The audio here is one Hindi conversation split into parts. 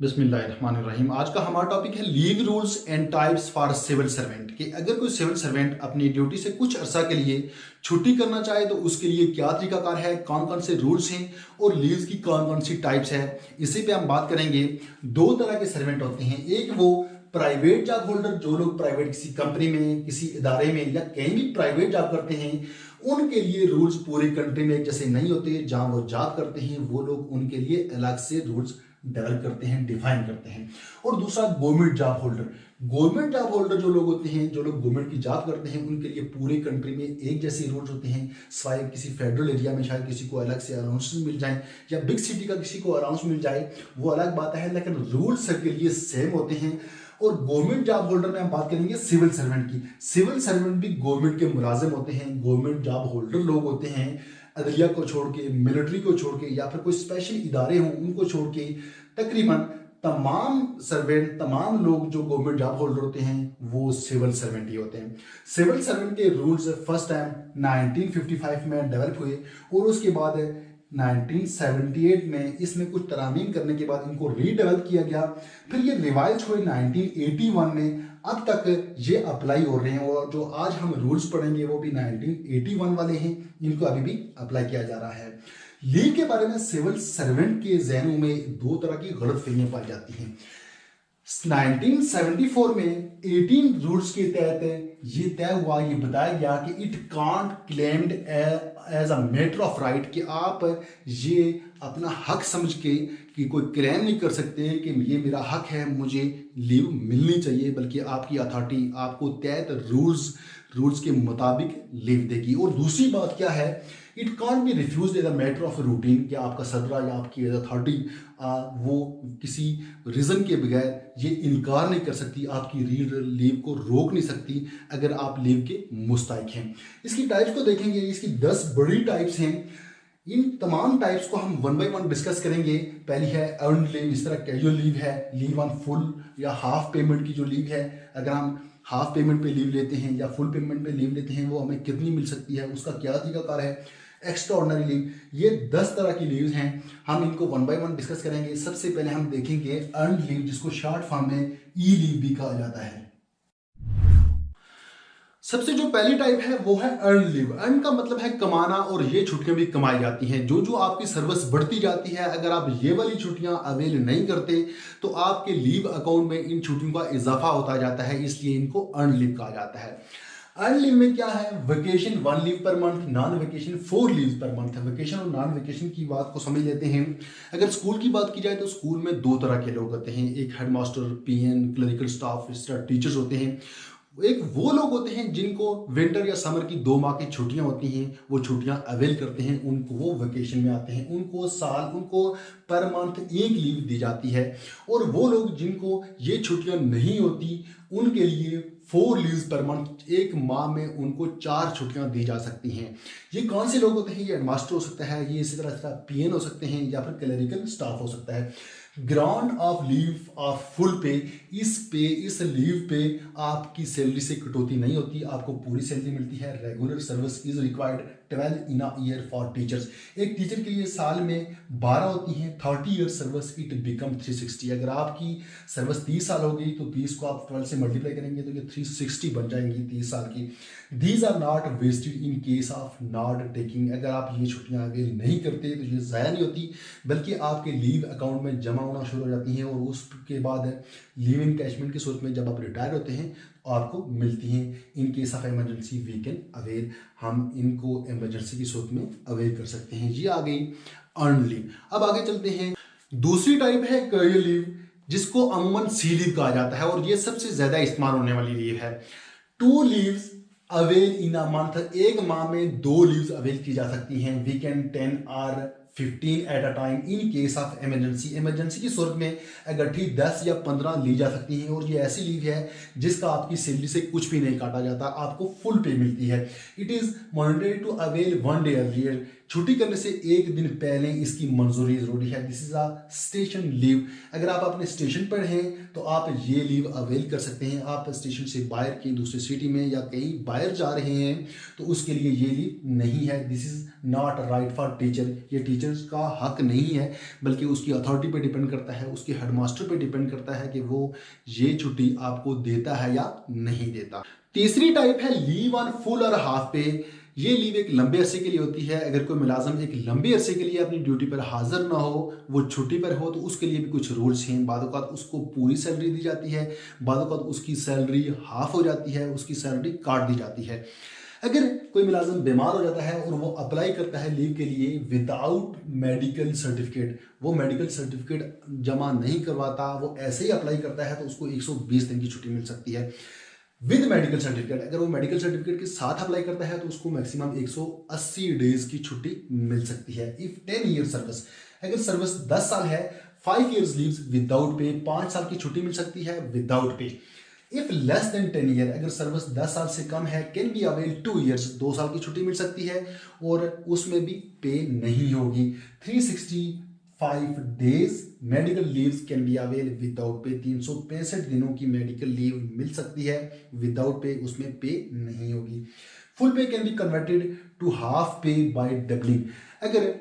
बिस्मिल्लाहिर्रहमानिर्रहीम। आज का हमारा टॉपिक है leave rules and types for civil servant कि अगर कोई सिविल सर्वेंट अपनी ड्यूटी से कुछ अरसा के लिए छुट्टी करना चाहे तो उसके लिए क्या तरीकाकार है, कौन कौन से रूल्स हैं और लीव्स की कौन कौन सी टाइप्स है, इसी पे हम बात करेंगे। दो तरह के सर्वेंट होते हैं, एक वो प्राइवेट जॉब होल्डर, जो लोग प्राइवेट किसी कंपनी में, किसी इदारे में या कहीं भी प्राइवेट जॉब करते हैं, उनके लिए रूल्स पूरी कंट्री में एक जैसे नहीं होते। जहां वो जॉब करते हैं वो लोग उनके लिए अलग से रूल्स डेवलप करते हैं, डिफाइन करते हैं। और दूसरा government job holder. Government job holder जो लोग होते हैं, जो लोग गवर्नमेंट की जॉब करते हैं, उनके लिए पूरी कंट्री में एक जैसे रूल्स होते हैं। सिवाय किसी फेडरल एरिया में शायद किसी को अलग से अलाउंस मिल जाए या बिग सिटी का किसी को अलाउंस मिल जाए, वो अलग बात है, लेकिन रूल्स सबके लिए सेम होते हैं। और गवर्नमेंट जॉब होल्डर में हम बात करेंगे सिविल सर्वेंट की। सिविल सर्वेंट भी गवर्नमेंट के मुलाजिम होते हैं, गवर्नमेंट जॉब होल्डर लोग होते हैं। अदलिया को छोड़ के, मिलिट्री को छोड़ के या फिर कोई स्पेशल इदारे हों उनको छोड़ के तकरीबन तमाम सर्वेंट, तमाम लोग जो गवर्नमेंट जॉब होल्डर होते हैं वो सिविल सर्वेंट ही होते हैं। सिविल सर्वेंट के रूल्स फर्स्ट टाइम 1955 में डेवलप हुए और उसके बाद 1978 में इसमें कुछ तरामीम करने के बाद इनको रीडेवलप किया गया। फिर ये रिवाइज हुए 1981 में, अब तक ये अप्लाई हो रहे हैं। और जो आज हम रूल्स पढ़ेंगे वो भी 1981 वाले हैं, इनको अभी भी अप्लाई किया जा रहा है। लीव के बारे में सिविल सर्वेंट के जहनों में दो तरह की गलतफहमियां पाई जाती हैं। 1974 में 18 रूल्स के तहत ये तय हुआ, ये बताया गया कि it can't claimed as a matter of right, कि आप ये अपना हक समझ के कि कोई क्लेम नहीं कर सकते कि ये मेरा हक है, मुझे लीव मिलनी चाहिए, बल्कि आपकी अथॉरिटी आपको तहत रूल्स के मुताबिक लीव देगी। और दूसरी बात क्या है, it can't be refuse as a matter of routine, कि आपका सदरा या आपकी अथॉरिटी वो किसी रीज़न के बगैर ये इनकार नहीं कर सकती, आपकी लीव को रोक नहीं सकती अगर आप लीव के मुस्तहिक हैं। इसकी टाइप्स को देखेंगे, इसकी 10 बड़ी टाइप्स हैं। इन तमाम टाइप्स को हम वन बाय वन डिस्कस करेंगे। पहली है अर्न लीव, इस तरह कैजुअल लीव है, लीव ऑन फुल या हाफ पेमेंट की जो लीव है, अगर हम हाफ पेमेंट पे लीव लेते हैं या फुल पेमेंट पे लीव लेते हैं वो हमें कितनी मिल सकती है, उसका क्या तरीकाकार है। एक्स्ट्रा ऑर्डिनरी लीव, ये 10 तरह की लीव्स हैं, हम इनको वन बाय वन डिस्कस करेंगे। सबसे पहले हम देखेंगे अर्न लीव, जिसको शॉर्ट फॉर्म में ई लीव भी कहा जाता है। सबसे जो पहली टाइप है वो है अर्न लीव। अर्न का मतलब है कमाना, और ये छुट्टियां भी कमाई जाती हैं। जो आपकी सर्विस बढ़ती जाती है, अगर आप ये वाली छुट्टियां अवेल नहीं करते तो आपके लीव अकाउंट में इन छुट्टियों का इजाफा होता जाता है, इसलिए इनको अर्न लीव कहा जाता है। अर्न लीव में क्या है, vacation 1 leave per month, non vacation 4 leave per month है। वेकेशन और नॉन वेकेशन की बात को समझ लेते हैं। अगर स्कूल की बात की जाए तो स्कूल में दो तरह के लोग होते हैं, एक हेडमास्टर, पीएन, क्लरिकल स्टाफ, इस तरह टीचर्स होते हैं। एक वो लोग होते हैं जिनको विंटर या समर की 2 माह की छुट्टियां होती हैं, वो छुट्टियां अवेल करते हैं, उनको वो वेकेशन में आते हैं, उनको पर मंथ 1 लीव दी जाती है। और वो लोग जिनको ये छुट्टियां नहीं होती उनके लिए 4 लीव्स पर मंथ, 1 माह में उनको 4 छुट्टियां दी जा सकती हैं। ये कौन से लोग होते हैं, ये हेडमास्टर हो सकता है, ये इसी तरह पीएन हो सकते हैं या फिर क्लरिकल स्टाफ हो सकता है। Grant of leave of full पे, इस लीव पे आपकी सैलरी से कटौती नहीं होती, आपको पूरी सैलरी मिलती है। Regular service is required 12 in a year for teachers. एक टीचर के लिए साल में 12 होती हैं, 30 ईयर सर्विस इट बिकम 360। अगर आपकी सर्विस 30 साल हो गई तो 30 को आप 12 से मल्टीप्लाई करेंगे तो ये 360 बन जाएंगी 30 साल की। These are not wasted in case of not taking, अगर आप ये छुट्टियां अवेल नहीं करते तो ये ज़ाया नहीं होती, बल्कि आपके लीव अकाउंट में जमा होना शुरू हो जाती हैं। और उसके बाद लीव इनकैशमेंट की सूरत में जब आप रिटायर होते हैं आपको मिलती हैं। In case of emergency we can avail, हम इनको इमरजेंसी की सूरत में अवेल कर सकते हैं। ये आ गई अर्न लीव। अब आगे चलते हैं, दूसरी टाइप है कैजुअल लीव, जिसको अमूमन सी लीव कहा जाता है, और ये सबसे ज्यादा इस्तेमाल होने वाली लीव है। 2 leaves avail in a month, 1 माह में 2 लीव्स अवेल की जा सकती हैं। वीकेंड 10 और 15 at a time in case of emergency. Emergency की सूरत में इकट्ठी 10 या 15 ली जा सकती हैं। और ये ऐसी लीव है जिसका आपकी सैलरी से कुछ भी नहीं काटा जाता, आपको फुल पे मिलती है। It is mandatory to avail 1 day earlier. छुट्टी करने से एक दिन पहले इसकी मंजूरी जरूरी है। This is a station leave. अगर आप अपने स्टेशन पर हैं तो आप ये लीव अवेल कर सकते हैं। आप स्टेशन से बाहर कहीं दूसरी सिटी में या कहीं बाहर जा रहे हैं तो उसके लिए ये लीव नहीं है। This is not right for teacher. ये टीचर्स का हक नहीं है, बल्कि उसकी अथॉरिटी पे डिपेंड करता है, उसके हेडमास्टर पे डिपेंड करता है कि वो ये छुट्टी आपको देता है या नहीं देता। तीसरी टाइप है लीव ऑन फुल और हाफ पे। ये लीव एक लंबे अरसे के लिए होती है। अगर कोई मुलाजम एक लंबे अरसे के लिए अपनी ड्यूटी पर हाजिर ना हो, वो छुट्टी पर हो, तो उसके लिए भी कुछ रूल्स हैं। बाद औक़ात उसको पूरी सैलरी दी जाती है, बाद औक़ात उसकी सैलरी हाफ हो जाती है, उसकी सैलरी काट दी जाती है। अगर कोई मुलाजिम बीमार हो जाता है और वो अप्लाई करता है लीव के लिए विदाउट मेडिकल सर्टिफिकेट, वो मेडिकल सर्टिफिकेट जमा नहीं करवाता, वो ऐसे ही अप्लाई करता है, तो उसको 120 दिन की छुट्टी मिल सकती है विद मेडिकल सर्टिफिकेट। अगर वो मेडिकल सर्टिफिकेट के साथ अप्लाई करता है तो उसको मैक्सिमम 180 डेज की छुट्टी मिल सकती है। इफ 10 ईयर सर्विस, अगर सर्विस 10 साल है, 5 ईयर्स लीव्स विदाउट पे, 5 साल की छुट्टी मिल सकती है without pay. If less than 10 year, अगर सर्विस 10 साल से कम है, कैन बी अवेल 2 ईयर्स, 2 साल की छुट्टी मिल सकती है और उसमें भी पे नहीं होगी। 365 days medical leaves can be avail without pay, 365 दिनों की मेडिकल लीव मिल सकती है विदाउट पे, उसमें पे नहीं होगी। Full pay can be converted to half pay by doubling. अगर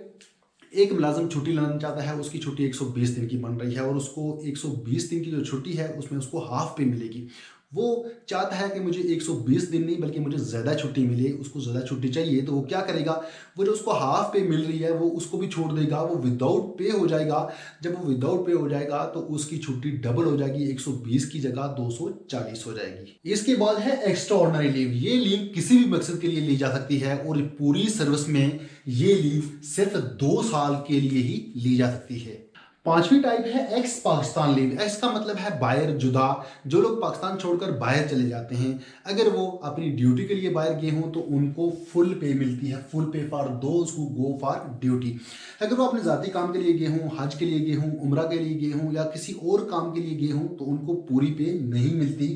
एक मुलाजिम छुट्टी लेना चाहता है, उसकी छुट्टी 120 दिन की बन रही है और उसको 120 दिन की जो छुट्टी है उसमें उसको हाफ पे मिलेगी। वो चाहता है कि मुझे 120 दिन नहीं बल्कि मुझे ज़्यादा छुट्टी मिले, उसको ज़्यादा छुट्टी चाहिए, तो वो क्या करेगा, वो जो उसको हाफ पे मिल रही है वो उसको भी छोड़ देगा, वो विदाउट पे हो जाएगा। जब वो विदाउट पे हो जाएगा तो उसकी छुट्टी डबल हो जाएगी, 120 की जगह 240 हो जाएगी। इसके बाद है एक्स्ट्रा ऑर्डिनरी लीव। ये लीव किसी भी मकसद के लिए ली जा सकती है और पूरी सर्विस में ये लीव सिर्फ 2 साल के लिए ही ली जा सकती है। पांचवी टाइप है एक्स पाकिस्तान लीव। एक्स का मतलब है बाहर, जुदा। जो लोग पाकिस्तान छोड़कर बाहर चले जाते हैं, अगर वो अपनी ड्यूटी के लिए बाहर गए हों तो उनको फुल पे मिलती है, फुल पे for those who go for duty. अगर वो अपने ज़ाती काम के लिए गए हों, हज के लिए गए हों, उम्रा के लिए गए हों या किसी और काम के लिए गए हों तो उनको पूरी पे नहीं मिलती।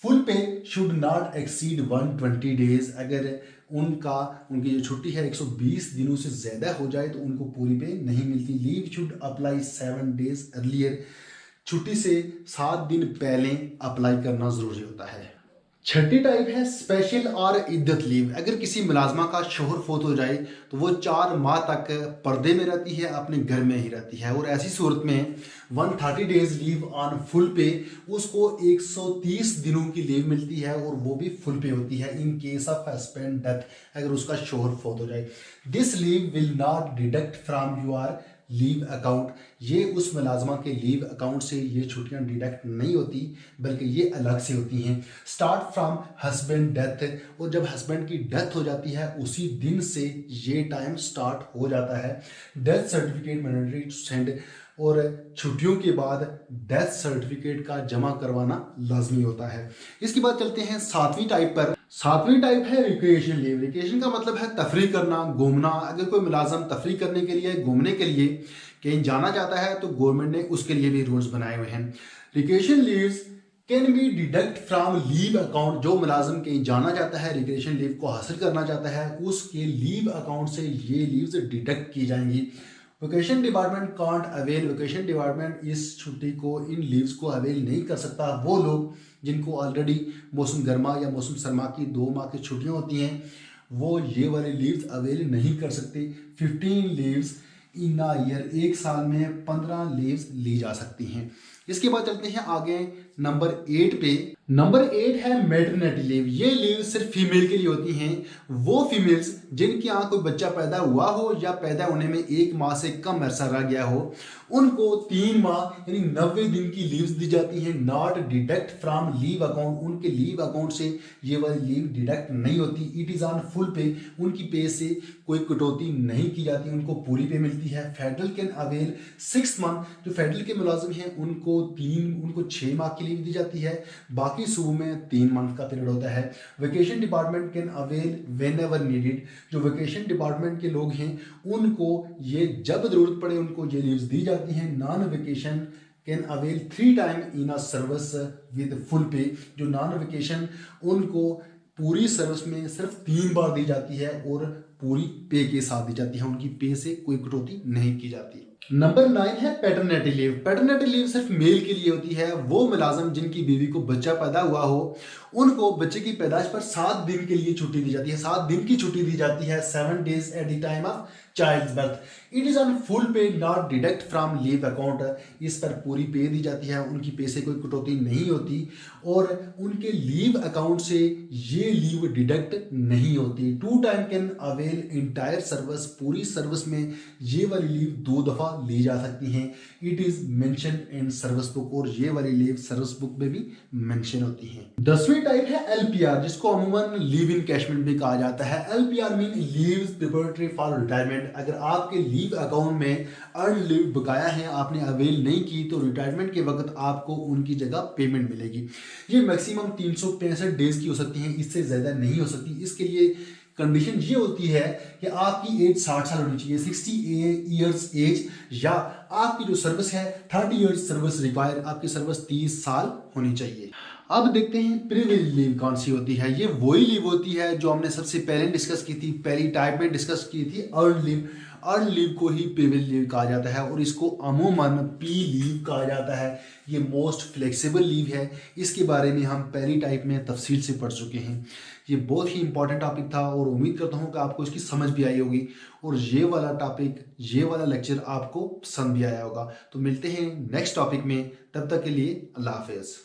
फुल पे शुड नॉट एक्सीड 120 डेज। अगर उनकी जो छुट्टी है 120 दिनों से ज़्यादा हो जाए तो उनको पूरी पे नहीं मिलती। Leave should apply 7 days earlier. छुट्टी से 7 दिन पहले अप्लाई करना ज़रूरी होता है। छठी टाइप है स्पेशल और इद्दत लीव। अगर किसी मुलाजमा का शोहर फोत हो जाए तो वो 4 माह तक पर्दे में रहती है, अपने घर में ही रहती है और ऐसी सूरत में 130 डेज लीव ऑन फुल पे, उसको 130 दिनों की लीव मिलती है और वो भी फुल पे होती है इन केस ऑफ हस्बैंड डेथ, अगर उसका शोहर फोत हो जाए। This leave will not deduct from your leave account. ये उस मुलाजमा के लीव अकाउंट से ये छुट्टियां डिडक्ट नहीं होती बल्कि ये अलग से होती हैं। स्टार्ट फ्रॉम हस्बैंड डेथ, और जब हस्बैंड की डेथ हो जाती है उसी दिन से ये टाइम स्टार्ट हो जाता है। Death certificate mandatory to send, और छुट्टियों के बाद डेथ सर्टिफिकेट का जमा करवाना लाजमी होता है। इसके बाद चलते हैं 7वीं टाइप पर। 7वीं टाइप है रिक्रिएशन लीव। रिक्रिएशन का मतलब है तफरीह करना, घूमना। अगर कोई मुलाजम तफरीह करने के लिए, घूमने के लिए कहीं जाना चाहता है तो गवर्नमेंट ने उसके लिए भी रूल्स बनाए हुए हैं। Recreation leaves can be deduct from leave account. जो मुलाजिम कहीं जाना चाहता है, रिक्रिएशन लीव को हासिल करना चाहता है, उसके लीव अकाउंट से ये लीव्स डिडक्ट की जाएंगी। Vacation department can't avail. Vacation department इस छुट्टी को, इन लीव्स को अवेल नहीं कर सकता वो लोग जिनको ऑलरेडी मौसम गर्मा या मौसम सरमा की 2 माह की छुट्टियां होती हैं, वो ये वाले लीव्स अवेल नहीं कर सकते। 15 लीव्स इन अ ईयर, 1 साल में 15 लीव्स ली जा सकती हैं। इसके बाद चलते हैं आगे नंबर 8 पे। नंबर 8 है मैटरनिटी लीव। ये लीव सिर्फ फीमेल के लिए होती हैं। वो फीमेल्स जिनके यहाँ कोई बच्चा पैदा हुआ हो या पैदा होने में 1 माह से कम अरसा रह गया हो, उनको 3 माह यानी 90 दिन की लीव्स दी जाती हैं। Not deduct from leave account. उनके लीव अकाउंट से ये वाली लीव डिडक्ट नहीं होती। इट इज़ ऑन फुल पे। उनकी पे से कोई कटौती नहीं की जाती, उनको पूरी पे मिलती है। Federal can avail 6 month. जो फेडरल के मुलाजिम हैं उनको 6 माह की लीव दी जाती है, बाकी सूबों में 3 मंथ का पीरियड होता है। Vacation department can avail when ever needed. जो वेकेशन डिपार्टमेंट के लोग हैं उनको ये जब जरूरत पड़े उनको ये लीव्स दी जाती हैं। Non vacation can avail 3 time in a service with full पे। जो नॉन वेकेशन, उनको पूरी सर्विस में सिर्फ 3 बार दी जाती है और पूरी पे के साथ दी जाती है, उनकी पे से कोई कटौती नहीं की जाती। नंबर 9 है पैटर्निटी लीव। पैटर्निटी लीव सिर्फ मेल के लिए होती है। वो मुलाजम जिनकी बीवी को बच्चा पैदा हुआ हो, उनको बच्चे की पैदाइश पर 7 दिन के लिए छुट्टी दी जाती है। 7 दिन की छुट्टी दी जाती है, 7 days at the time of child birth. It is on full pay, not deduct from leave account. इस पर पूरी पे दी जाती है, उनकी पे से कोई कटौती नहीं होती और उनके लीव अकाउंट से ये लीव डिडक्ट नहीं होती। 2 time can avail entire service. पूरी सर्विस में ये वाली लीव 2 दफा ली जा सकती हैं। It is mention in service book, और ये वाली लीव सर्विस बुक में भी मेंशन होती है। 10वीं टाइप है एलपीआर, जिसको अमूमन लीव इनकैशमेंट भी कहा जाता है। LPR mean leave preparatory for retirement. अगर आपके लीव अकाउंट में अर्न लीव बकाया है, आपने अवेल नहीं की, तो रिटायरमेंट के वक्त आपको उनकी जगह पेमेंट मिलेगी। ये मैक्सिमम 365 डेज की हो सकती है, इससे ज्यादा नहीं हो सकती। इसके लिए कंडीशन ये होती है कि आपकी एज 60 साल होनी चाहिए, 60 ईयर्स एज, या आपकी जो सर्विस है 30 ईयर्स सर्विस रिक्वायर, आपकी सर्विस 30 साल होनी चाहिए। अब देखते हैं प्रिविलेज लीव कौन सी होती है। ये वही लीव होती है जो हमने सबसे पहले डिस्कस की थी, पहली टाइप में डिस्कस की थी, अर्न लीव। अर्न लीव को ही प्रिविलेज लीव कहा जाता है और इसको अमूमन पी लीव कहा जाता है। ये मोस्ट फ्लेक्सिबल लीव है। इसके बारे में हम पहली टाइप में तफसील से पढ़ चुके हैं। ये बहुत ही इंपॉर्टेंट टॉपिक था और उम्मीद करता हूँ कि आपको इसकी समझ भी आई होगी और ये वाला टॉपिक, ये वाला लेक्चर आपको पसंद भी आया होगा। तो मिलते हैं नेक्स्ट टॉपिक में, तब तक के लिए अल्लाह हाफिज़।